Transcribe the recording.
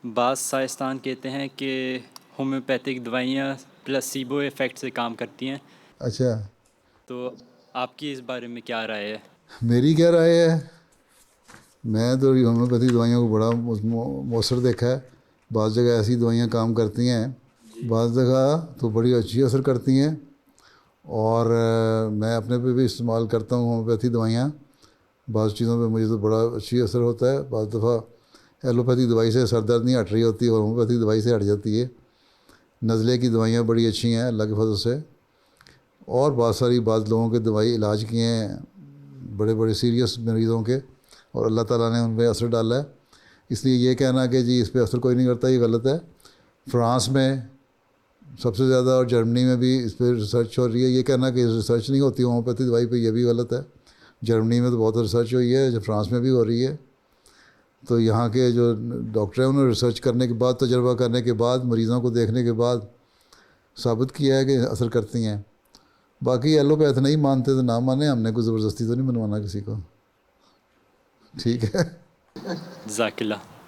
بعض سائنسدان کہتے ہیں کہ ہومیوپیتھک دوائیاں پلاسیبو افیکٹ سے کام کرتی ہیں، اچھا، تو آپ کی اس بارے میں کیا رائے ہے؟ میری کیا رائے ہے؟ میں تو ہومیوپیتھی دوائیوں کو بڑا مؤثر دیکھا ہے. بعض جگہ ایسی دوائیاں کام کرتی ہیں، بعض جگہ تو بڑی اچھی اثر کرتی ہیں. اور میں اپنے پہ بھی استعمال کرتا ہوں ہومیوپیتھی دوائیاں. بعض چیزوں پہ مجھے تو بڑا اچھی اثر ہوتا ہے. بعض دفعہ ایلوپیتھی دوائی سے سر درد نہیں ہٹ رہی ہوتی اور ہومیوپیتھی دوائی سے ہٹ جاتی ہے. نزلے کی دوائیاں بڑی اچھی ہیں اللہ کے فضل سے. اور بہت ساری بعض لوگوں کے دوائی علاج کیے ہیں بڑے بڑے سیریس مریضوں کے، اور اللہ تعالیٰ نے ان پہ اثر ڈالا ہے. اس لیے یہ کہنا کہ جی اس پہ اثر کوئی نہیں کرتا، یہ غلط ہے. فرانس میں سب سے زیادہ اور جرمنی میں بھی اس پہ ریسرچ ہو رہی ہے. یہ کہنا کہ ریسرچ نہیں ہوتی ہومیوپیتھی دوائی پہ، یہ بھی غلط ہے. جرمنی میں تو بہت ریسرچ ہوئی ہے، جو فرانس میں بھی ہو رہی ہے. تو یہاں کے جو ڈاکٹر ہیں انہوں نے ریسرچ کرنے کے بعد، تجربہ کرنے کے بعد، مریضوں کو دیکھنے کے بعد ثابت کیا ہے کہ اثر کرتی ہیں. باقی ایلوپیتھ نہیں مانتے تو نہ مانیں، ہم نے کوئی زبردستی تو نہیں منوانا کسی کو. ٹھیک ہے. جزاک اللہ.